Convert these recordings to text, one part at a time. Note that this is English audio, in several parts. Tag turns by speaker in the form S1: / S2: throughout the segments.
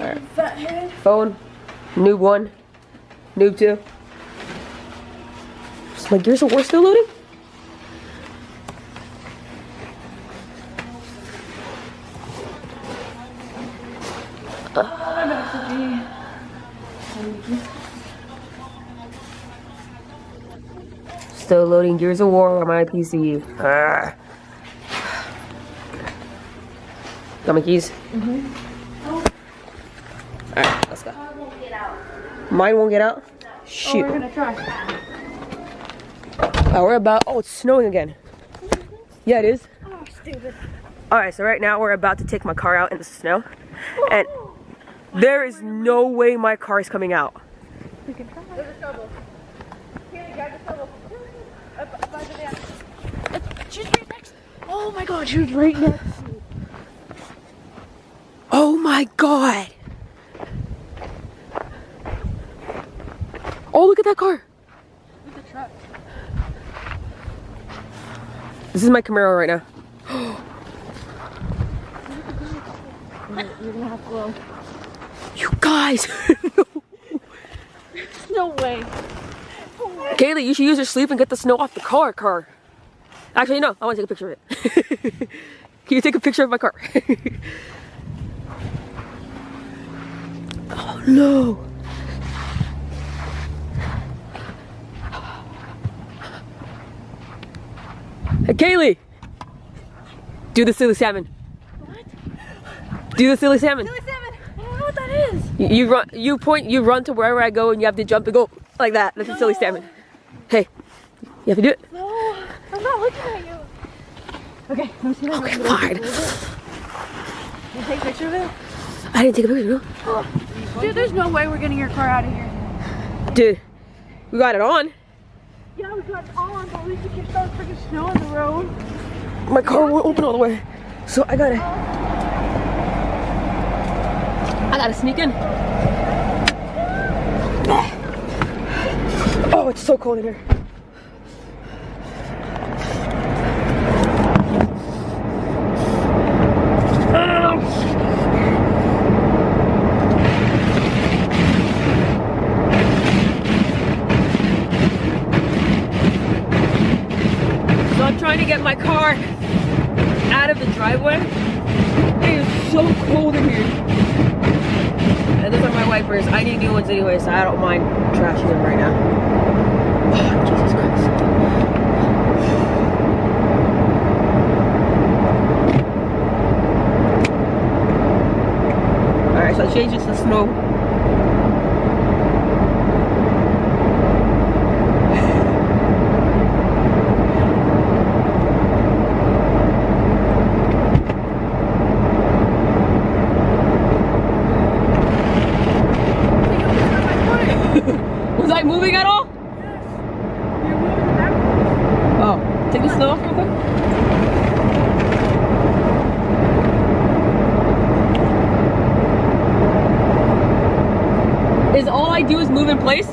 S1: Alright.
S2: Fathead.
S1: Phone. Noob 1. Noob 2. Is my Gears of War still loading? Still loading Gears of War on my PC. Got my keys? Alright, let's go. Mine won't get out? Shoot.
S2: We're gonna try.
S1: We're about, oh, it's snowing again. Yeah, it is.
S2: Oh, stupid.
S1: Alright, so right now we're about to take my car out in the snow. And there is no way my car is coming out.
S2: We can try. There's a shovel. Here, grab the shovel. She's right next. Oh my god, she was right next to me.
S1: Oh my god. Oh, look at that car.
S2: Look at the truck.
S1: This is my Camaro right now.
S2: You're gonna have to go.
S1: You guys.
S2: No way.
S1: Kaylee, you should use your sleeve and get the snow off the car. Actually, no, I want to take a picture of it. Can you take a picture of my car? Oh no. Hey, Kaylee! Do the silly salmon.
S2: What?
S1: Do the silly salmon.
S2: Silly salmon. I don't know what that is.
S1: You run to wherever I go and you have to jump and go like that. That's a silly salmon. Hey, you have to do it.
S2: No, I'm not looking at you. Okay, let me see that.
S1: Okay, fine.
S2: Can you take a picture of it?
S1: I didn't take a picture, no.
S2: Dude, there's no way we're getting your car out of here.
S1: Dude, we got it on.
S2: Yeah, we got it on, but we could get all freaking snow on the road.
S1: My car won't open all the way. So I gotta sneak in. Oh, it's so cold in here. So I'm trying to get my car out of the driveway. It is so cold in here. And those are my wipers. I need new ones anyway, so I don't mind trashing them right now. Oh, Jesus Christ. Alright, so I changed it to snow. Was I moving at all?
S2: Yes. You're moving backwards.
S1: Oh, take the snow off real quick. Is all I do is move in place?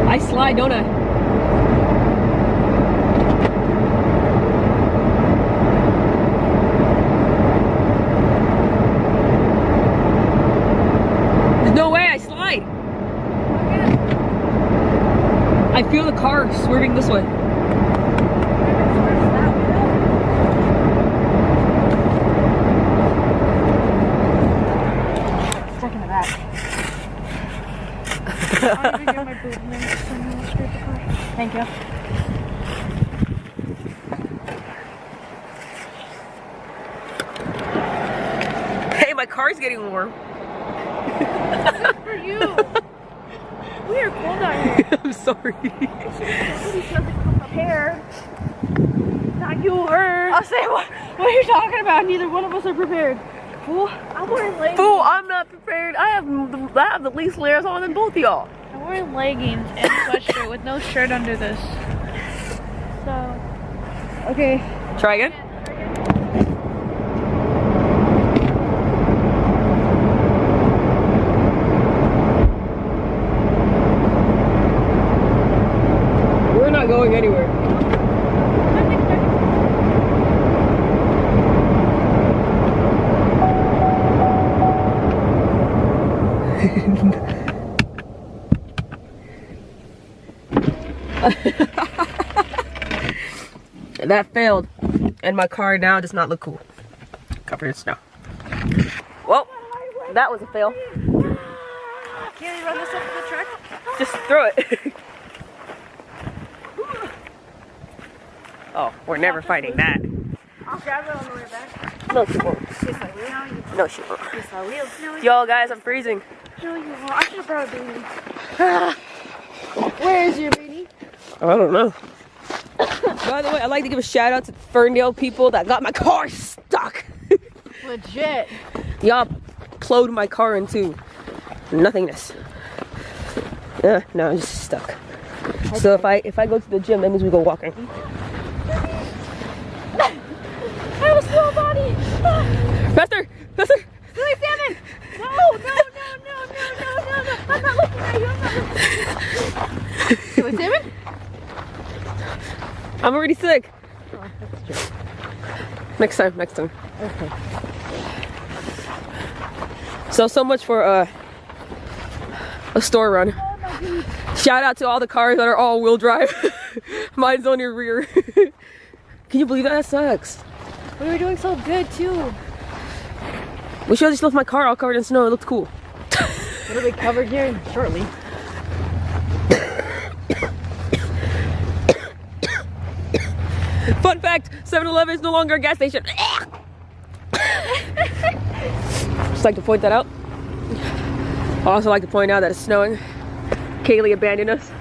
S1: I slide, don't I? I feel the car swerving this way.
S2: Stuck in the back. I'll even get my boot and then just turn around straight the car. Thank you.
S1: Hey, my car's getting warm.
S2: Good for you. We are cold out here.
S1: I'm sorry.
S2: Somebody doesn't come prepared. Not you or her. I'll say, what are you talking about? Neither one of us are prepared. Fool, I'm wearing leggings.
S1: Fool, I'm not prepared. I have the least layers on than both of y'all.
S2: I'm wearing leggings and a sweatshirt with no shirt under this. So, okay.
S1: Try again. going anywhere. That failed, and my car now does not look cool. Covered in snow. Well, that was a fail.
S2: Can you run this up to the truck?
S1: Just throw it. Oh, we're never fighting that.
S2: I'll grab it on the way back.
S1: No, she won't.
S2: Yes, I will.
S1: No, she won't.
S2: Yes, I will. No,
S1: Yo, guys, I'm freezing.
S2: no, you won't. I should have brought a beanie. Where is your beanie?
S1: I don't know. By the way, I'd like to give a shout out to the Ferndale people that got my car stuck.
S2: Legit.
S1: Y'all plowed my car into nothingness. Yeah, no, I'm just stuck. So if I go to the gym, that means we go walking.
S2: I have a small body.
S1: Faster! Faster!
S2: Billy Salmon! No, no, no, no, no, no, no, no. I'm not looking at you. I'm not looking at you. Billy Salmon?
S1: I'm already sick.
S2: Oh, that's true.
S1: Next time, next time.
S2: Okay.
S1: So much for a store run. Shout out to all the cars that are all-wheel drive. Mine's on your rear. Can you believe that? That sucks.
S2: We were doing so good too.
S1: We should have just left my car all covered in snow. It looked cool.
S2: It'll be covered here shortly.
S1: Fun fact, 7-Eleven is no longer a gas station. Just like to point that out. I also like to point out that it's snowing. Kaylee abandoned us.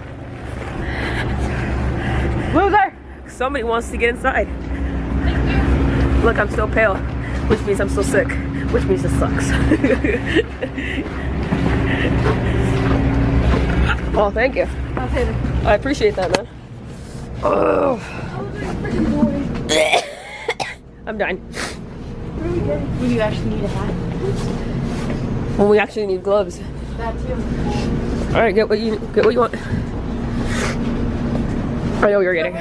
S1: Loser! Somebody wants to get inside. Look, I'm still pale, which means I'm still sick, which means this sucks. Oh, thank you. I appreciate that, man. Oh. I'm done.
S2: When you actually need a hat.
S1: When we actually need gloves.
S2: That too.
S1: All right, get what you want. I know what you're getting.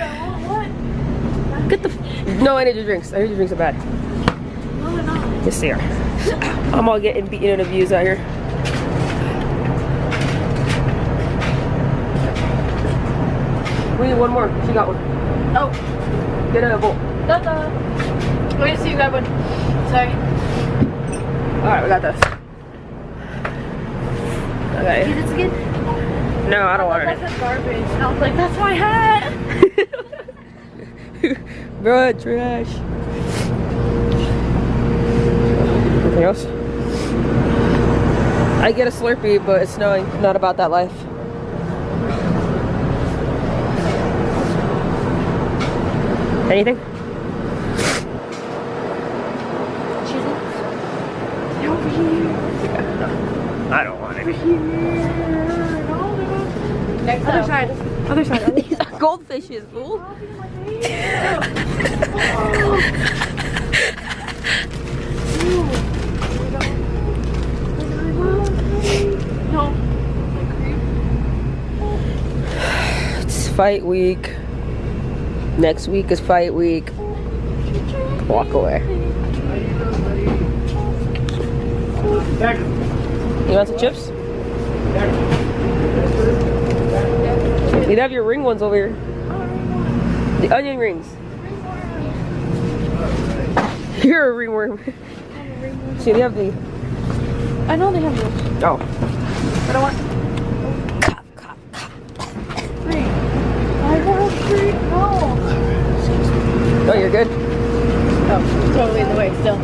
S1: Get the no energy drinks. Energy drinks are bad.
S2: No, they're not.
S1: Yes, they are. I'm all getting beaten and abused out here. We need one more. She got one.
S2: Oh.
S1: Get a bowl.
S2: Ta-da. Wait to see you grab one. Sorry.
S1: All right, we got this. Okay.
S2: Is this good?
S1: No, I don't want it.
S2: That's garbage. I was like, that's my hat.
S1: Bro, trash. Anything else? I get a Slurpee, but it's snowing. Not about that life. Anything?
S2: Over here.
S1: I don't want it.
S2: Next other side. Other side.
S1: These are goldfishes, fool.
S2: No.
S1: It's fight week. Next week is fight week. Walk away. You want some chips? You'd have your ring ones over here. The onion rings. You're a ringworm. See, they have the.
S2: I know they have those.
S1: Oh.
S2: But I want. Free. I want free. No.
S1: Oh, you're good.
S2: Oh, totally in the way still.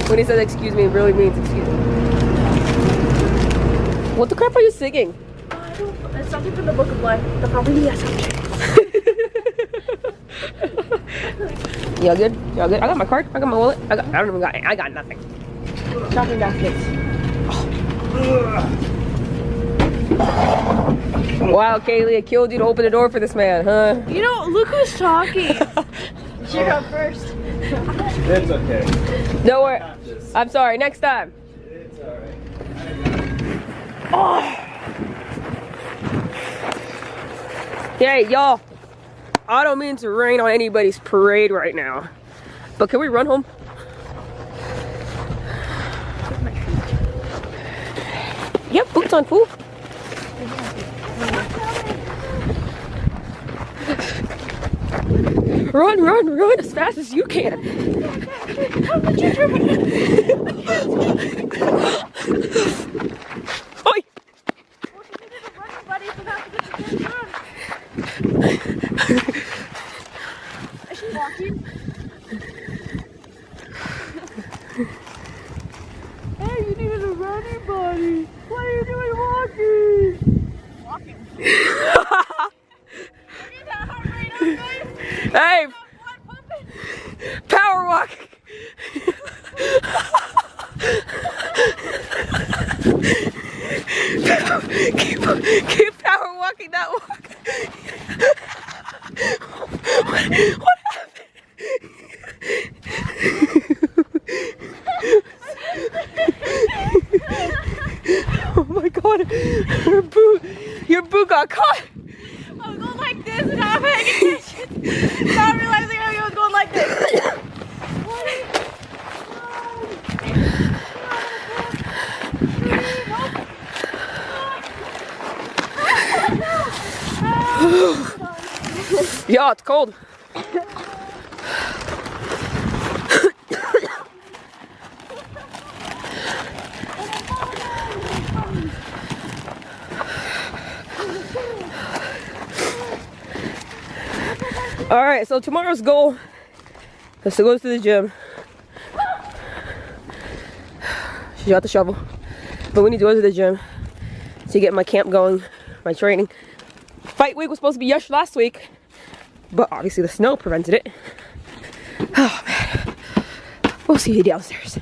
S1: When he says excuse me, it really means excuse me. What the crap are you singing?
S2: I don't. It's something from the Book of Life. The probably
S1: Y'all good? Y'all good? I got my card. I got my wallet. I don't even got. I got nothing.
S2: shopping baskets.
S1: Wow, Kaylee, I killed you to open the door for this man, huh?
S2: You know, look who's talking. You're up first.
S3: It's okay.
S1: Don't worry. I'm sorry. Next time.
S3: It's alright.
S1: Yeah, y'all. I don't mean to rain on anybody's parade right now, but can we run home? Yep, boots on, fool. Run, run, run as fast as you can. Oi!
S2: Is she walking? Hey, you needed a running buddy. What are you doing walking? Walking.
S1: Hey! Power walk! keep power walking that walk. What happened? Oh my god, your boot got caught.
S2: I was going like this and I'm paying attention. Not realizing I was going like this.
S1: Yeah, it's cold. Alright, so tomorrow's goal is to go to the gym. She got the shovel. But we need to go to the gym to get my camp going, my training. Fight week was supposed to be last week, but obviously the snow prevented it. Oh man. We'll see you downstairs.